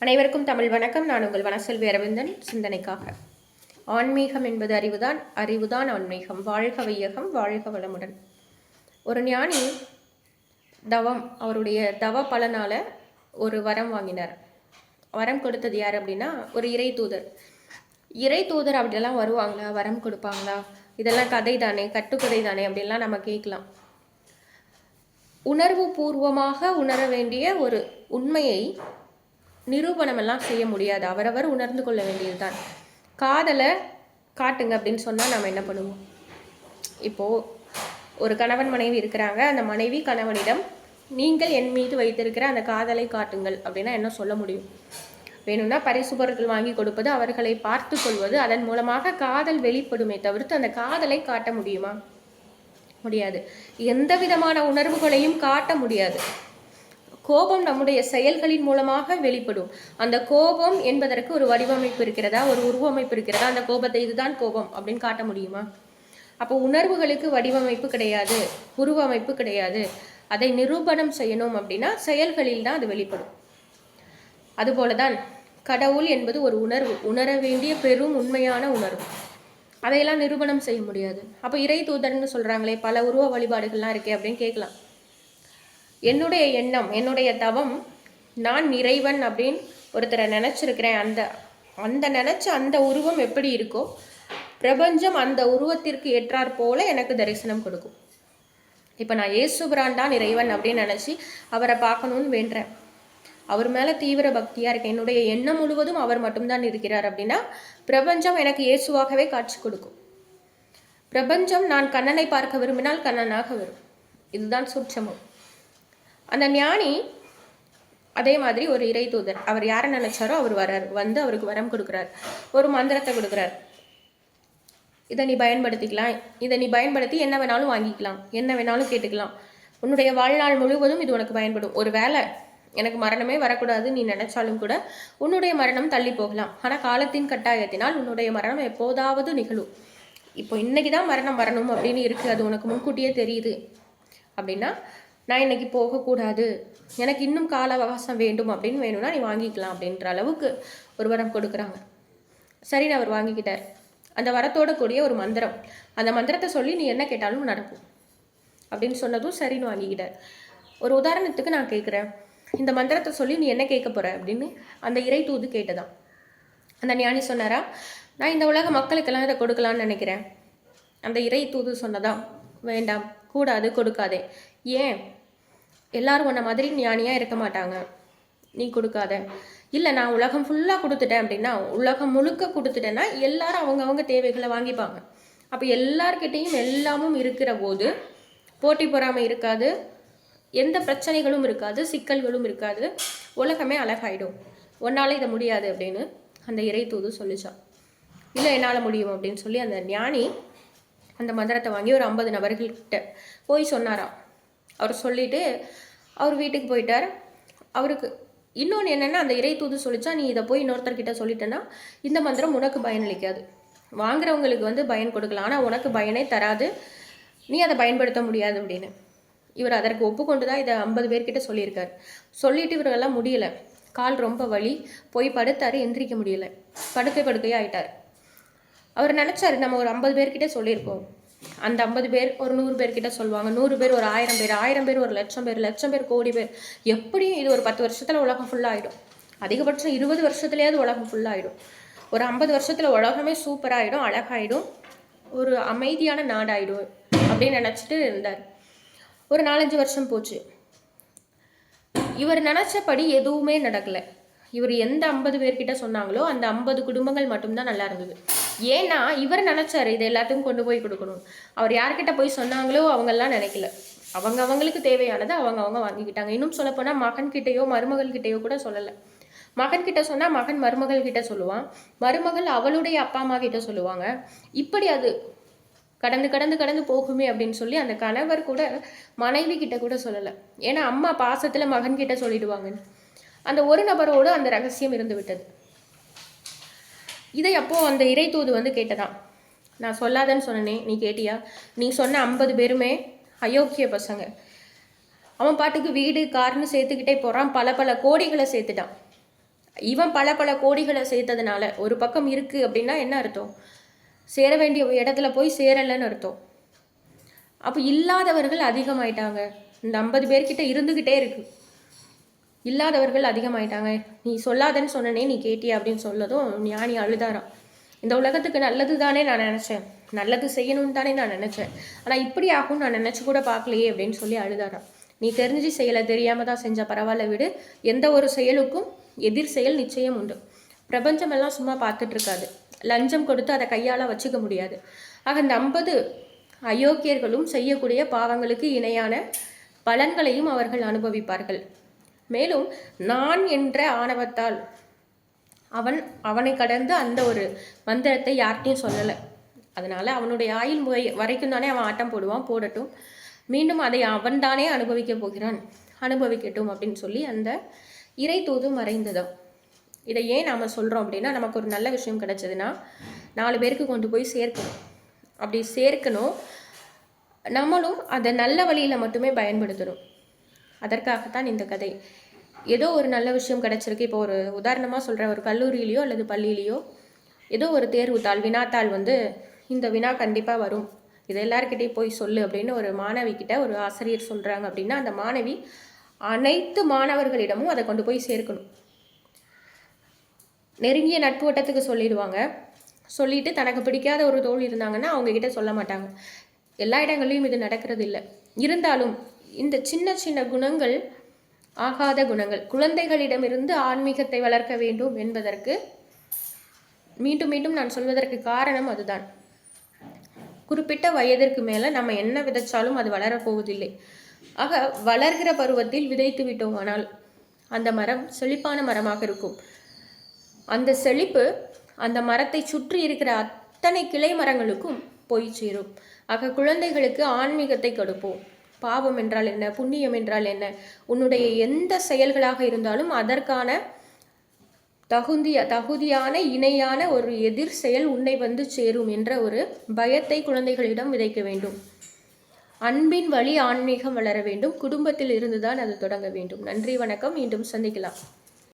அனைவருக்கும் தமிழ் வணக்கம். நான் உங்கள் வனசெல்வி அரவிந்தன். சிந்தனைக்காக. ஆன்மீகம் என்பது அறிவுதான், அறிவுதான் ஆன்மீகம். வாழ்க வையகம், வாழ்க வளமுடன். ஒரு ஞானி தவம், அவருடைய தவ பலனால ஒரு வரம் வாங்கினார். வரம் கொடுத்தது யார் அப்படின்னா ஒரு இறை தூதர். இறை தூதர் அப்படியெல்லாம் வருவாங்களா, வரம் கொடுப்பாங்களா, இதெல்லாம் கதை தானே, கட்டுக்கதை தானே அப்படின்லாம் நம்ம கேட்கலாம். உணர்வு பூர்வமாக உணர வேண்டிய ஒரு உண்மையை நிரூபணமெல்லாம் செய்ய முடியாது. அவரவர் உணர்ந்து கொள்ள வேண்டியது தான். காதலை காட்டுங்க அப்படின்னு சொன்னால் நம்ம என்ன பண்ணுவோம்? இப்போது ஒரு கணவன் மனைவி இருக்கிறாங்க. அந்த மனைவி கணவனிடம் நீங்கள் என் மீது வைத்திருக்கிற அந்த காதலை காட்டுங்கள் அப்படின்னா என்ன சொல்ல முடியும்? வேணும்னா பரிசு பொருட்கள் வாங்கி கொடுப்பது, அவர்களை பார்த்து கொள்வது, அதன் மூலமாக காதல் வெளிப்படுமே தவிர்த்து அந்த காதலை காட்ட முடியுமா? முடியாது. எந்த விதமான உணர்வுகளையும் காட்ட முடியாது. கோபம் நம்முடைய செயல்களின் மூலமாக வெளிப்படும். அந்த கோபம் என்பதற்கு ஒரு வடிவமைப்பு இருக்கிறதா, ஒரு உருவமைப்பு இருக்கிறதா? அந்த கோபத்தை இதுதான் கோபம் அப்படின்னு காட்ட முடியுமா? அப்போ உணர்வுகளுக்கு வடிவமைப்பு கிடையாது, உருவமைப்பு கிடையாது. அதை நிரூபணம் செய்யணும் அப்படின்னா செயல்களில் தான் அது வெளிப்படும். அதுபோலதான் கடவுள் என்பது ஒரு உணர்வு, உணர வேண்டிய பெரும் உண்மையான உணர்வு. அதையெல்லாம் நிரூபணம் செய்ய முடியாது. அப்போ இறை தூதர்னு சொல்றாங்களே, பல உருவ வழிபாடுகள்லாம் இருக்கே அப்படின்னு கேட்கலாம். என்னுடைய எண்ணம், என்னுடைய தவம், நான் இறைவன் அப்படின்னு ஒருத்தரை நினச்சிருக்கிறேன். அந்த நினச்ச அந்த உருவம் எப்படி இருக்கோ, பிரபஞ்சம் அந்த உருவத்திற்கு ஏற்றாற் போல எனக்கு தரிசனம் கொடுக்கும். இப்போ நான் இயேசுபிரான் தான் இறைவன் அப்படின்னு நினச்சி அவரை பார்க்கணுன்னு வேண்டுறேன். அவர் மேலே தீவிர பக்தியாக இருக்கேன். என்னுடைய எண்ணம் முழுவதும் அவர் மட்டும்தான் இருக்கிறார் அப்படின்னா பிரபஞ்சம் எனக்கு இயேசுவாகவே காட்சி கொடுக்கும். பிரபஞ்சம் நான் கண்ணனை பார்க்க விரும்பினால் கண்ணனாக வரும். இதுதான் சூட்சமம். அந்த ஞானி அதே மாதிரி ஒரு இறை தூதர். அவர் யாரை நினைச்சாரோ அவர் வரார், வந்து அவருக்கு வரம் கொடுக்குறார், ஒரு மந்திரத்தை கொடுக்குறார். இதை நீ பயன்படுத்திக்கலாம், இதை நீ பயன்படுத்தி என்ன வேணாலும் வாங்கிக்கலாம், என்ன வேணாலும் கேட்டுக்கலாம், உன்னுடைய வாழ்நாள் முழுவதும் இது உனக்கு பயன்படும். ஒரு வேளை எனக்கு மரணமே வரக்கூடாது நீ நினைச்சாலும் கூட உன்னுடைய மரணம் தள்ளி போகலாம். ஆனால் காலத்தின் கட்டாயத்தினால் உன்னுடைய மரணம் எப்போதாவது நிகழும். இப்போ இன்னைக்கு தான் மரணம் வரணும் அப்படின்னு இருக்குது, அது உனக்கு முன்கூட்டியே தெரியுது அப்படின்னா நான் இன்னைக்கு போகக்கூடாது, எனக்கு இன்னும் கால அவகாசம் வேண்டும் அப்படின்னு வேணும்னா நீ வாங்கிக்கலாம் அப்படின்ற அளவுக்கு ஒரு வரம் கொடுக்குறாங்க. சரின்னு அவர் வாங்கிக்கிட்டார். அந்த வரத்தோட கூடிய ஒரு மந்திரம், அந்த மந்திரத்தை சொல்லி நீ என்ன கேட்டாலும் நடக்கும் அப்படின்னு சொன்னதும் சரின்னு வாங்கிக்கிட்டார். ஒரு உதாரணத்துக்கு நான் கேட்குறேன், இந்த மந்திரத்தை சொல்லி நீ என்ன கேட்க போற அப்படின்னு அந்த இறை தூது கேட்டதான். அந்த ஞானி சொன்னாரா, நான் இந்த உலக மக்களுக்கெல்லாம் இதை கொடுக்கலான்னு நினைக்கிறேன். அந்த இறை தூது சொன்னதான், வேண்டாம், கூடாது, கொடுக்காதே. ஏன்? எல்லாரும் உன்ன மாதிரி ஞானியாக இருக்க மாட்டாங்க, நீ கொடுக்காத. இல்லை, நான் உலகம் ஃபுல்லாக கொடுத்துட்டேன் அப்படின்னா, உலகம் முழுக்க கொடுத்துட்டேன்னா எல்லாரும் அவங்கவுங்க தேவைகளை வாங்கிப்பாங்க. அப்போ எல்லார்கிட்டையும் எல்லாமும் இருக்கிற போது போட்டி பொறாமை இருக்காது, எந்த பிரச்சனைகளும் இருக்காது, சிக்கல்களும் இருக்காது, உலகமே அழகாயிடும். ஒன்றால் இதை முடியாது அப்படின்னு அந்த இறை தூது சொல்லிச்சான். இல்லை, என்னால் முடியும் அப்படின்னு சொல்லி அந்த ஞானி அந்த மந்திரத்தை வாங்கி ஒரு 50 நபர்கள்கிட்ட போய் சொன்னாராம். அவர் சொல்லிட்டு அவர் வீட்டுக்கு போயிட்டார். அவருக்கு இன்னொன்று என்னென்னா, அந்த இறை தூது சொல்லிச்சா, நீ இதை போய் இன்னொருத்தர்கிட்ட சொல்லிட்டேன்னா இந்த மந்திரம் உனக்கு பயனளிக்காது, வாங்குறவங்களுக்கு பயன் கொடுக்கலாம், ஆனால் உனக்கு பயனே தராது, நீ அதை பயன்படுத்த முடியாது அப்படின்னு. இவர் அதற்கு ஒப்புக்கொண்டு தான் இதை 50 பேர்கிட்ட சொல்லியிருக்கார். சொல்லிட்டு இவரெல்லாம் முடியலை, கால் ரொம்ப வலி, போய் படுத்தார், எந்திரிக்க முடியலை, படுக்கையாக ஆயிட்டார். அவர் நினச்சாரு, நம்ம ஒரு 50 பேர்கிட்ட சொல்லியிருக்கோம், அந்த 50 பேர் ஒரு 100 பேர்கிட்ட சொல்லுவாங்க, 100 பேர் ஒரு 1000 பேர், 1000 பேர் ஒரு 1,00,000 பேர், 1,00,000 பேர் கோடி பேர், எப்படியும் இது ஒரு 10 வருஷத்தில் உலகம் ஃபுல்லாகிடும், அதிகபட்சம் 20 வருஷத்துலேயாவது உலகம் ஃபுல்லாகிடும், ஒரு 50 வருஷத்தில் உலகமே சூப்பராகிடும், அழகாயிடும், ஒரு அமைதியான நாடாயிடும் அப்படின்னு நினச்சிட்டு இருந்தார். ஒரு 4-5 வருஷம் போச்சு. இவர் நினச்சபடி எதுவுமே நடக்கலை. இவர் எந்த 50 பேர்கிட்ட சொன்னாங்களோ அந்த 50 குடும்பங்கள் மட்டும்தான் நல்லா இருந்தது. ஏன்னா இவர் நினைச்சாரு இதை எல்லாத்தையும் கொண்டு போய் கொடுக்கணும். அவர் யார்கிட்ட போய் சொன்னாங்களோ அவங்கெல்லாம் நினைக்கல, அவங்களுக்கு தேவையானதை அவங்க வாங்கிக்கிட்டாங்க. இன்னும் சொல்லப்போனால் மகன்கிட்டையோ மருமகள்கிட்டையோ கூட சொல்லலை. மகன்கிட்ட சொன்னால் மகன் மருமகள் கிட்ட சொல்லுவான், மருமகள் அவளுடைய அப்பா அம்மா கிட்ட சொல்லுவாங்க. இப்படி அது கடந்து போகுமே அப்படின்னு சொல்லி அந்த கணவர் கூட மனைவி கிட்ட கூட சொல்லலை. ஏன்னா அம்மா பாசத்தில் மகன்கிட்ட சொல்லிடுவாங்கன்னு அந்த ஒரு நபரோடு அந்த ரகசியம் இருந்து விட்டது. இதை அப்போ அந்த இறை தூது கேட்டதான். நான் சொல்லாதன்னு சொன்னனே, நீ கேட்டியா? நீ சொன்ன 50 பேருமே அயோக்கிய பசங்க. அவன் பாட்டுக்கு வீடு கார்னு சேர்த்துக்கிட்டே போகிறான், பல கோடிகளை சேர்த்துட்டான். இவன் பல பல கோடிகளை சேர்த்ததுனால ஒரு பக்கம் இருக்குது அப்படின்னா என்ன அர்த்தம்? சேர வேண்டிய இடத்துல போய் சேரலைன்னு அர்த்தம். அப்போ இல்லாதவர்கள் அதிகமாயிட்டாங்க. இந்த 50 பேர்கிட்ட இருந்துக்கிட்டே இருக்கு, இல்லாதவர்கள் அதிகமாயிட்டாங்க. நீ சொல்லாதன்னு சொன்னனே, நீ கேட்டியா அப்படின்னு சொல்லதும் ஞானி அழுதாராம். இந்த உலகத்துக்கு நல்லது தானே நான் நினச்சேன், நல்லது செய்யணும்னு தானே நான் நினச்சேன், ஆனால் இப்படி ஆகும்னு நான் நினச்சி கூட பார்க்கலையே அப்படின்னு சொல்லி அழுதாராம். நீ தெரிஞ்சு செய்யலை, தெரியாமல் தான் செஞ்ச, பரவாயில்ல விடு. எந்த ஒரு செயலுக்கும் எதிர் செயல் நிச்சயம் உண்டு. பிரபஞ்சமெல்லாம் சும்மா பார்த்துட்டு இருக்காது. லஞ்சம் கொடுத்து அதை கையால் வச்சுக்க முடியாது. ஆக இந்த 50 அயோக்கியர்களும் செய்யக்கூடிய பாவங்களுக்கு இணையான பலன்களையும் அவர்கள் அனுபவிப்பார்கள். மேலும் நான் என்ற ஆணவத்தால் அவனை கடந்து அந்த ஒரு மந்திரத்தை யார்கிட்டையும் சொல்லலை. அதனால் அவனுடைய ஆயுள் வரைக்கும் தானே அவன் ஆட்டம் போடுவான், போடட்டும். மீண்டும் அதை அவன்தானே அனுபவிக்க போகிறான், அனுபவிக்கட்டும் அப்படின்னு சொல்லி அந்த இறை தூது மறைந்ததும். இதை ஏன் நாம் சொல்கிறோம் அப்படின்னா, நமக்கு ஒரு நல்ல விஷயம் கிடைச்சதுன்னா 4 பேருக்கு கொண்டு போய் சேர்க்கணும். அப்படி சேர்க்கணும், நம்மளும் அதை நல்ல வழியில் மட்டுமே பயன்படுத்தணும். அதற்காகத்தான் இந்த கதை. ஏதோ ஒரு நல்ல விஷயம் கிடச்சிருக்கு. இப்போ ஒரு உதாரணமாக சொல்கிறேன், ஒரு கல்லூரியிலையோ அல்லது பள்ளியிலையோ ஏதோ ஒரு தேர்வுத்தாள், வினாத்தாள் இந்த வினா கண்டிப்பாக வரும், இதை எல்லாருக்கிட்டையும் போய் சொல்லு அப்படின்னு ஒரு மாணவிக்கிட்ட ஒரு ஆசிரியர் சொல்கிறாங்க அப்படின்னா, அந்த மாணவி அனைத்து மாணவர்களிடமும் அதை கொண்டு போய் சேர்க்கணும். நெருங்கிய நட்பு வட்டத்துக்கு சொல்லிடுவாங்க. சொல்லிட்டு தனக்கு பிடிக்காத ஒரு தோழி இருந்தாங்கன்னா அவங்கக்கிட்ட சொல்ல மாட்டாங்க. எல்லா இடங்கள்லையும் இது நடக்கிறது இல்லை. இருந்தாலும் இந்த சின்ன சின்ன குணங்கள், ஆகாத குணங்கள், குழந்தைகளிடமிருந்து ஆன்மீகத்தை வளர்க்க வேண்டும் என்பதற்கு மீண்டும் மீண்டும் நான் சொல்வதற்கு காரணம் அதுதான். குறிப்பிட்ட வயதிற்கு மேலே நம்ம என்ன விதைச்சாலும் அது வளரப்போவதில்லை. ஆக வளர்கிற பருவத்தில் விதைத்து விட்டோமானால் அந்த மரம் செழிப்பான மரமாக இருக்கும். அந்த செழிப்பு அந்த மரத்தை சுற்றி இருக்கிற அத்தனை கிளை மரங்களுக்கும் போய் சேரும். ஆக குழந்தைகளுக்கு ஆன்மீகத்தை கொடுப்போம். பாவம் என்றால் என்ன, புண்ணியம் என்றால் என்ன, உன்னுடைய எந்த செயல்களாக இருந்தாலும் அதற்கான தகுதியான இணையான ஒரு எதிர் செயல் உன்னை சேரும் என்ற ஒரு பயத்தை குழந்தைகளிடம் விதைக்க வேண்டும். அன்பின் வழி ஆன்மீகம் வளர வேண்டும். குடும்பத்தில் இருந்துதான் அது தொடங்க வேண்டும். நன்றி, வணக்கம். மீண்டும் சந்திக்கலாம்.